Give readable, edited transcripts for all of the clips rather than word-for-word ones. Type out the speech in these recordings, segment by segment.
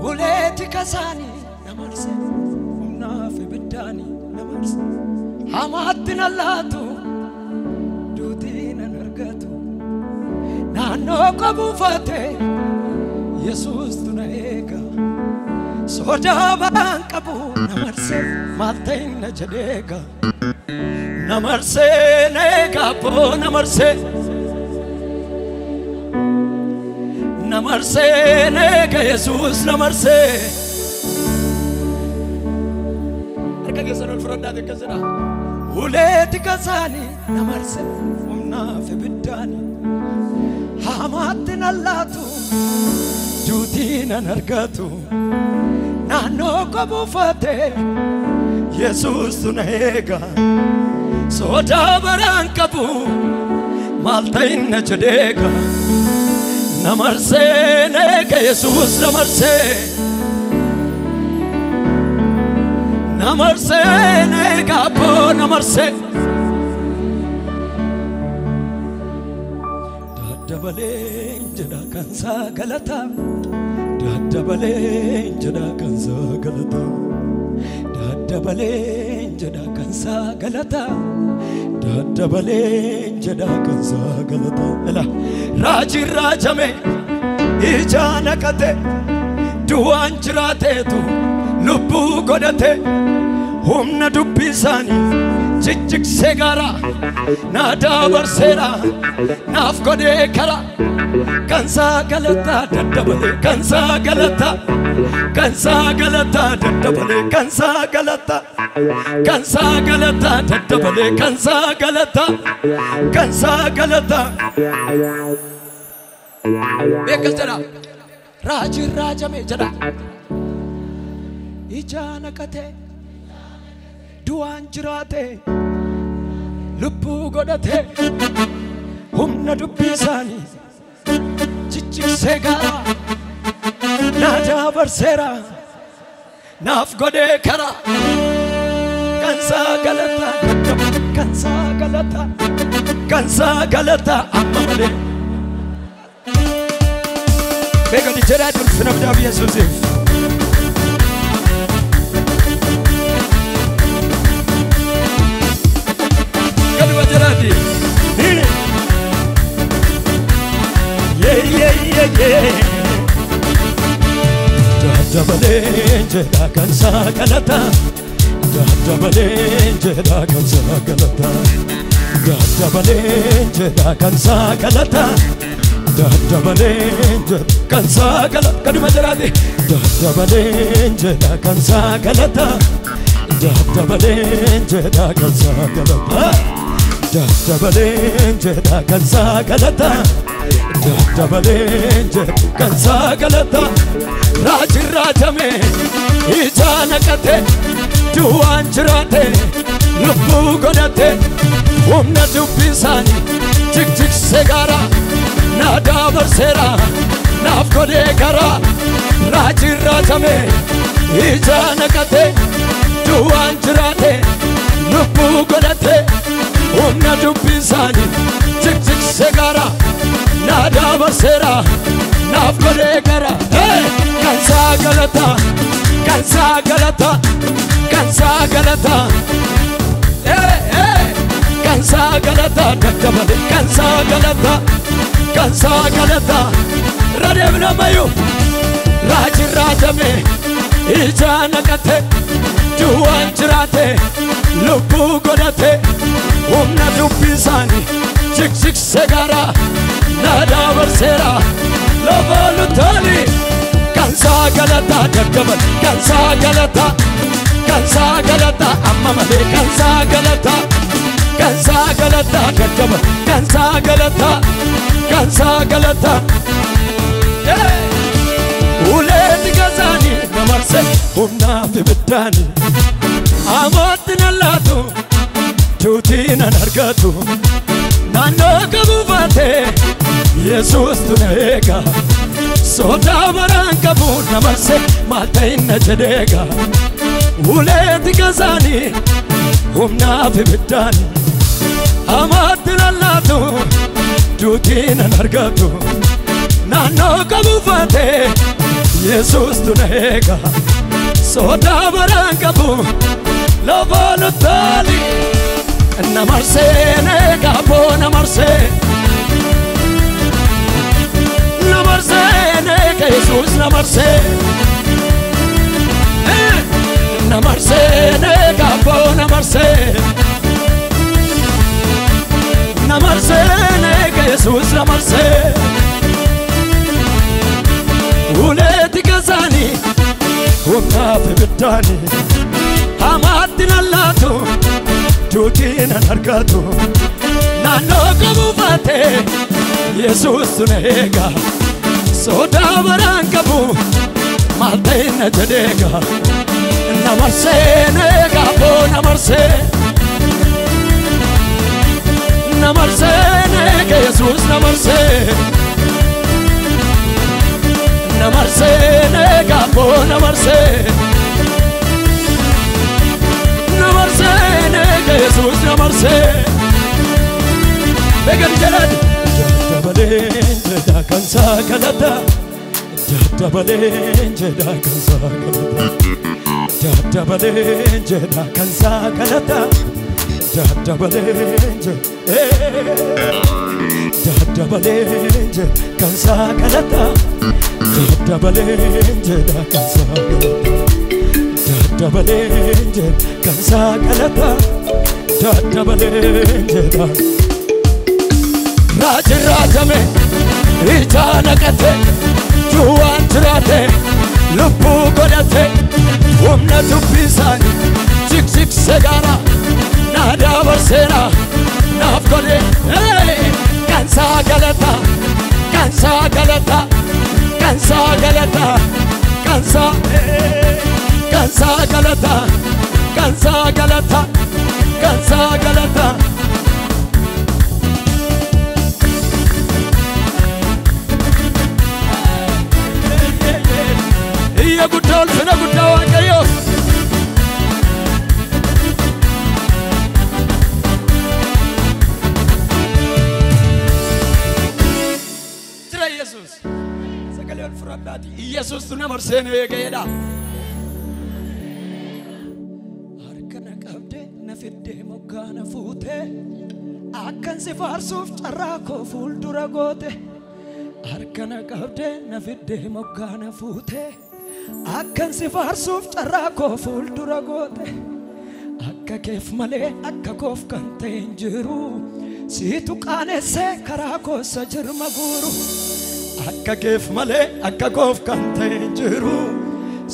وليتي كساني نمرسي ونافي بداني نمرسي حماتنا اللاتو دودينا نرقاتو نانو قبو فاتي يسوس تنايقا سودا بان قبو نمرسي مالتين نجديقا نمرسي نيقا بو نمرسي نمرسي نيقا يسوس نمرسي أركا يسنو الفرندا دي كزنا وليتي كزاني نمرسي ونافي بداني حماتنا اللاتو جودينا نرقاتو نانو قبو فاتي يسوس تنهيقا سودا بران قبو مالتين نجديقا نمرسي نيقا يسوس نمرسي نمرسي نيقا بو نمرسي دادبالين جدا كنسا غلطا دادبالين جدا كنسا غلطا دادبالين جدا كنسا غلطا دادبالين جدا كنسا غلطا لا راجي راجمي إجانا كته دوان جراته تو لبو غدته هم ندوبي ساني جيجك سيغارا نادا برسيرا ناف غدي كرا كنسا غلطا ددبلي كنسا غلطا كنسا غلطا ددبلي كنسا غلطا كنسا غلطا ددبلي كنسا غلطا كنسا غلطا بيكسرا راجي راجا ميجرا إجانا كته دوان جراته لبو غدته هم ندوبي ساني جيجك سيغارا نادا برسيرا ناف غدي كرا كنسا غلطا كنسا غلطا كنسا غلطا أمامي بيجا دي جرات الفنبدا بيسوسف كدوا جراتي دادبالين جدا كنسا غلطا دادبالين جدا كنسا غلطا دادبالين جدا كنسا غلطا دادبالين جدا كنسا غلطا كدوا جراتي دادبالين جدا كنسا غلطا دادبالين جدا كنسا غلطا دادبالين جدا كنسا غلطا دادبالين جدا كنسا غلطا راجي راجمي إجانا كته دوان جراته لبو غدته ومنا دوبي ساني جيك جيك سيغارا نادا برسيرا ناف غدي كرا راجي راجمي إجانا كته دوان جراته لبو غدته ومنا دوبي ساني جيك جيك سيغارا نادا برسيرا ناف غدي كرا كنسا غلطا كنسا غلطا كنسا غلطا كنسا غلطا دكبل كنسا غلطا كنسا غلطا ردبنا مايو راجي راجمي إجانا كته دوان جراته لبو غدته ومنا دوبي ساني جيك جيك سيغارا نادا برسيرا لبالو تالي كنسا غلطا دكبل كنسا غلطا كنسا غلطا أمامي كنسا غلطا كنسا غلطا دكبل كنسا غلطا كنسا غلطا وليتي كزاني نمرسي ونافي بداني أماتنا اللاتو جودينا نرقاتو نانو قبو فاتي يسوس تنهيقا سودا بران قبو نمرسي مالتين نجديقا وليتي كزاني ونافي بداني أماتنا اللاتو جودينا نرقاتو نانو قبو فاتي Yesus tu nega soda barangabu lavalo tali namarse nega po namarse nega Yesus namarse namarse nega po namarse nega Yesus namarse ولادي كزاني وما في بداني حماتنا اللاتو توتينا نرقاتو نانو كبوفاتي يسوس نهيغا سودا برانكبو مالتين جديغا نمرسي نهيغا بو نمرسي نمرسي نهيغا يسوس نمرسي namarse nega po namarse namarse nega Jesus namarse began jalad dabalenje da kansa kalata dabalenje da kansa kalata dabalenje da kansa kalata dabalenje dabalenje kansa kalata dabalenje da kansa dabalenje kansa kalata dabalenje da rajame ijana kate juwan trate lupu godate umna tupisani chik segara nada barsena nafkole kansa kalata kansa kalata kansa galata kansa kansa galata kansa galata kansa galata iya gudol fina gudawa kayo Tira Jesus Sakalion frandati Jesus tu namarsene gayda arkana qabde nafidde mogana fute akkan sifarsuf charako fuldura gote arkana qabde nafidde mogana fute akkan sifarsuf charako fuldura gote akka kef male akka kof kante injiru situ qanese karako sajirma guru akka kef male akka kof kante injiru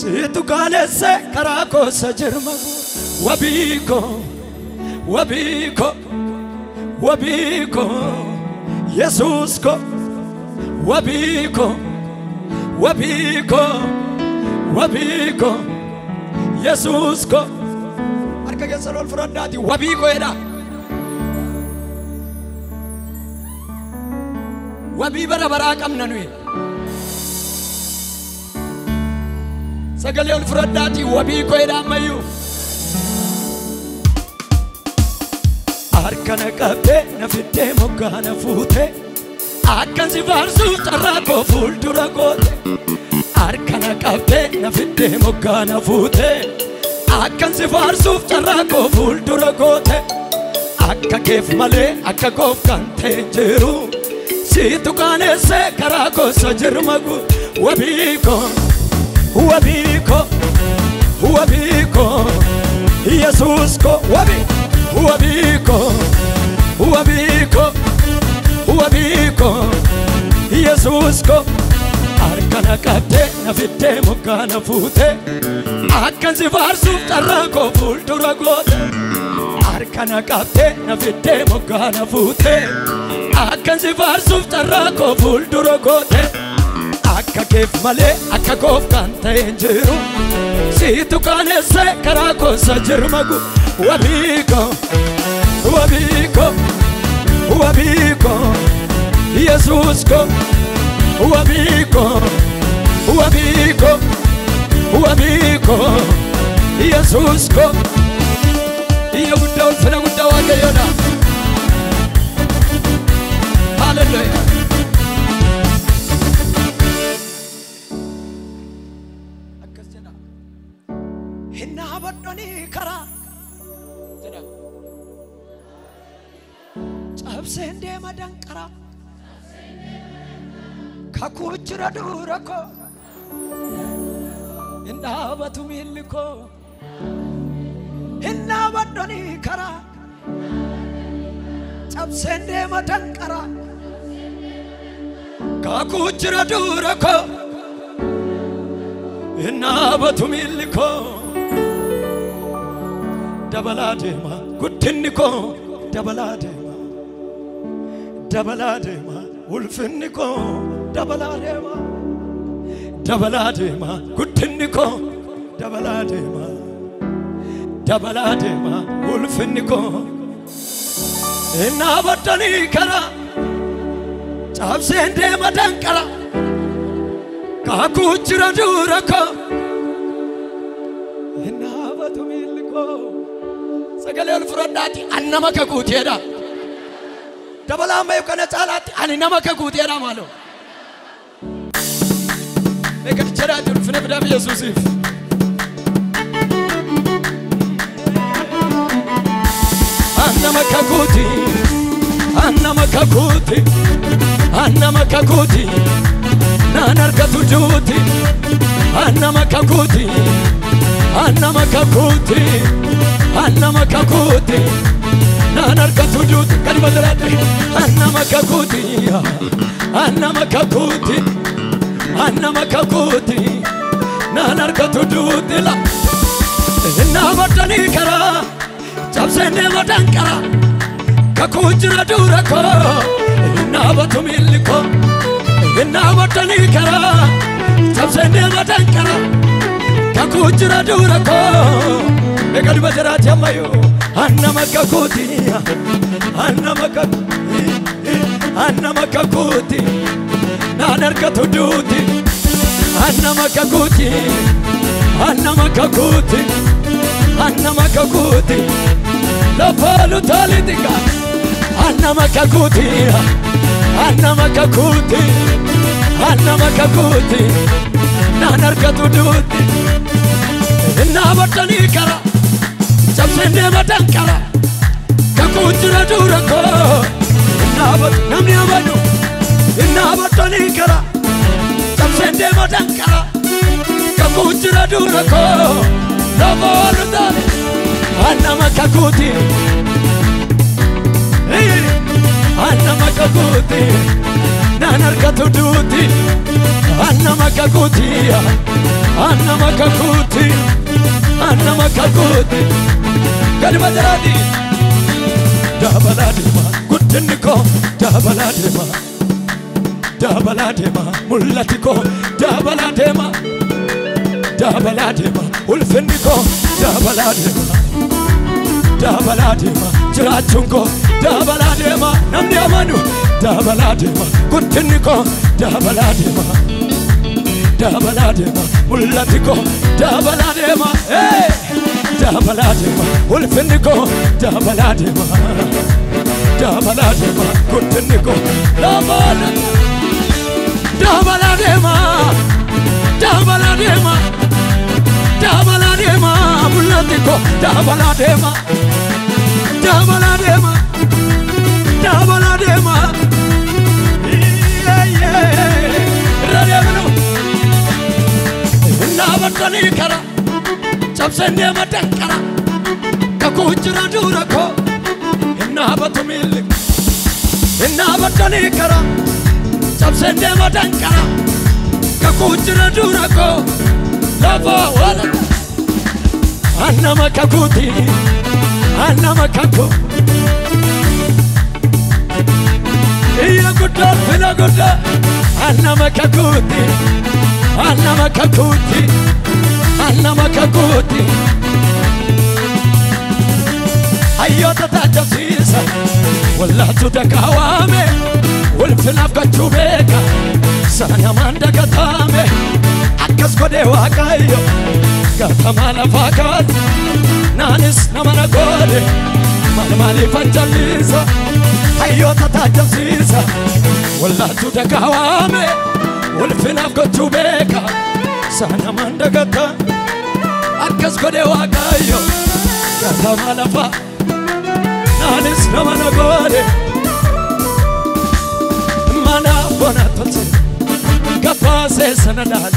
situ qanese karako sajirma wabiko wabiko wabiko Jesus ko wabiko wabiko wabiko Jesus ko arka gesalol frandati wabiko eda wabi bara bara kamna nuyi sagalol frandati wabiko eda mayu arkana qabde nafidde mogana fute akkan sifarsu charako fuldura gote arkana qabde nafidde mogana fute akkan sifarsu charako fuldura gote akka kef male akka kof kante jiru situ qanese karako sajirmagu wabiko wabiko wabiko Jesus ko wabiko wabiko wabiko Jesus ko arkana qabde nafidde mogana fute akkan sifarsu charako fuldura gote arkana qabde nafidde mogana fute akkan sifarsu charako fuldura gote akka kef male akka kof kante injiru situ qanese karako sajirmagu wabiko wabiko wabiko Jesus ko wabiko wabiko wabiko Jesus ko iyo gudol fena gudawa gayona hallelujah Hinna badoni kara Absende madankara Kakuchira durako Hinna batumiliko Hinna badoni kara Absende madankara Kakuchira durako Hinna batumiliko Dabaladema Gutiniko Dabaladema Dabaladema, Wolfeniko, Dabaladema, Dabaladema, Gutiniko, Dabaladema, Dabaladema, Wolfeniko, Enabatani Kara, Tabsende Madankara, Kakuchira Duraka, Enabatumiliko, Sagalel Frodati, Anamaka Gutiera. Dabala may kana talat ani namaka gudera malo Eka chara tul fina bida Yusuf Annamaka kuti nanarka tujuti annamaka kuti Nanarka tujuti kalimadarati annamaka kuti nanarka tujuti la nabatani kara Tabsende madankara Kakuchira durako Nabatumiliko Nabatani kara Tabsende madankara Kakuchira durako Ekadi bajarati amayo Annamaka kuti nanarka tujuti annamaka kuti la palu talitika annamaka kuti nanarka tujuti nabatani kara Tabsende madankara Kakuchira durako namni amanu nabatani kara Tabsende madankara Kakuchira durako Navalu dale annamaka kuti nanarka tujuti annamaka kuti Kalimadarati Dabaladema Gutiniko Dabaladema Mullatiko Dabaladema Ulfeniko Dabaladema Jirachunko Dabaladema Namni amanu Dabaladema Gutiniko Dabaladema Mullatiko Dabaladema Dabaladema Ulfeniko Dabaladema Gutiniko Dabaladema Mullatiko Dabaladema Nabatani kara Tabsende madankara Kakuchira durako Nabatani kara Tabsende madankara Kakuchira durako Lava wala annamaka kuti iya gudda fina gudda annamaka kuti ayyota tajabsisa wallatu dakawame walfina fkachubeka sana mandagatame akkas gode waqayyo Gatamala fakat Nanis namana gode Malmali fanjalisa Hayyota tajabsisa Wallatu dakawame Ulfinaf gochubeka Sana mandagata Akkas gode godhe waaqayyo gatama lafa naanis nama na godhe mana bona tolche kapaase sanadal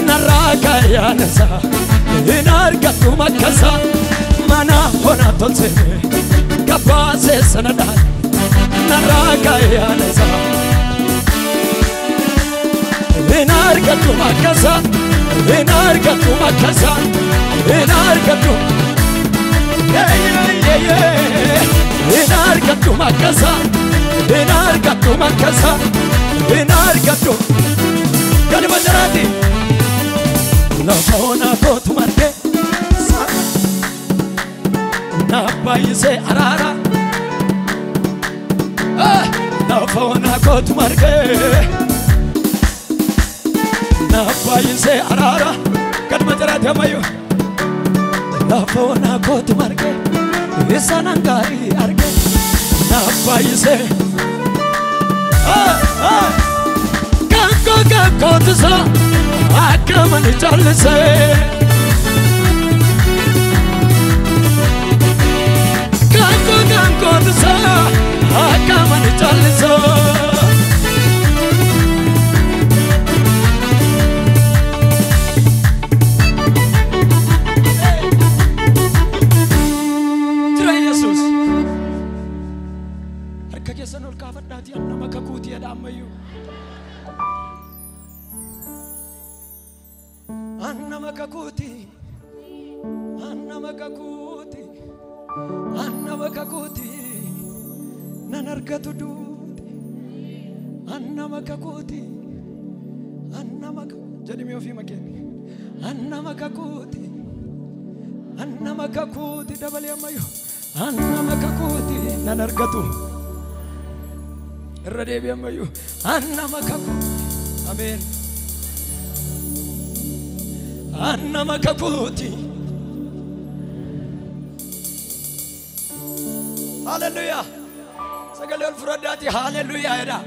naraka yanasa inargatu makasa mana bona tolche kapaase sanadal naraka yanasa inargatu makasa inargatu makasa inargatu inargatu makasa inargatu makasa inargatu kali majarati lafaona kotu marke na paise arara lafaona kotu marke na paise arara kali majarati amayo lafaona kotu marke isanangari arge na paise kanko tsa akamani chalse kanko tsa akamani chalse Tira Jesus harka kesan ol kaafadhaati annama kakuuti yadamayu annama kakuuti nanargatu duuti annama kakuuti jedhimi ofii makeen annama kakuuti dabale ammayo annama kakuuti nanargatu irra deebi ammayo annama kakuuti amen annama kakuuti hallelujah sagale ol furadati hallelujah eda